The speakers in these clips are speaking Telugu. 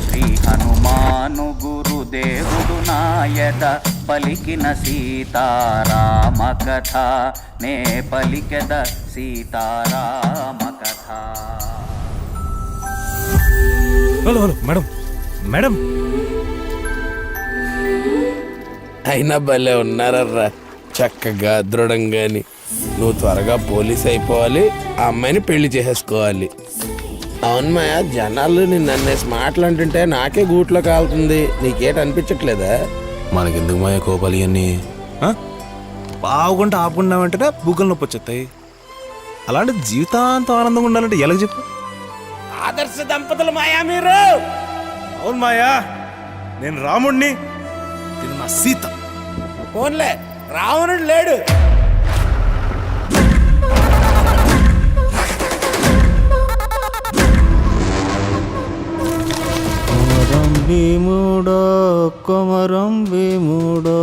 శ్రీ హనుమాను గురుదేవుడు నాయట పలికిన సీతారామ కథ నే పలికెద సీతారామ కథ. Hello hello madam madam. అయినా భలే ఉన్నారర్రా, చక్కగా దృఢంగాని. నువ్వు త్వరగా పోలీస్ అయిపోవాలి, ఆ అమ్మాయిని పెళ్లి చేసేసుకోవాలి. అవును మాయ, జనాలు నిన్ను అన్నేసి మాటలంటుంటే నాకే గూట్లో కాలుతుంది. నీకేట అనిపించట్లేదా? మనకెందుకు మాయ కోపాలు ఇవన్నీ? పావుగంట ఆపుకుండా వెంటనే బుగ్గలు నొప్పి వచ్చేస్తాయి. అలాంటి జీవితాంతం ఆనందంగా ఉండాలంటే ఎలాగ చెప్పు? ఆదర్శ దంపతులు మాయా మీరు. అవును మాయా, నేను రాముడిని, ఇది నా సీత. ఫోన్లే, రావణుడు లేడు. భీముడో కొమరం భీముడో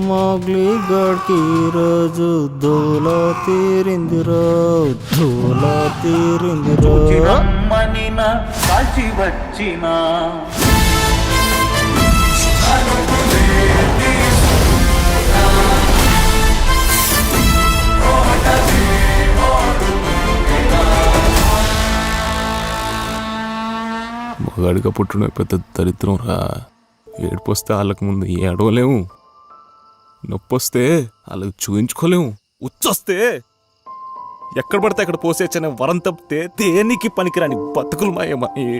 మోగ్లీ గడ్కి రోజు దూల తీరిందిరో రమ్మనిన కాల్చి వచ్చిన మగాడిగా పుట్టడం పెద్ద దరిద్రం రా. ఏడుపొస్తే వాళ్ళకి ముందు ఏడవలేము, నొప్పొస్తే వాళ్ళకి చూయించుకోలేము, ఉచ్చొస్తే ఎక్కడ పడితే అక్కడ పోసేచ్చనే వరం తప్పితే దేనికి పనికిరాని బతుకులు మాయమ్మాయి.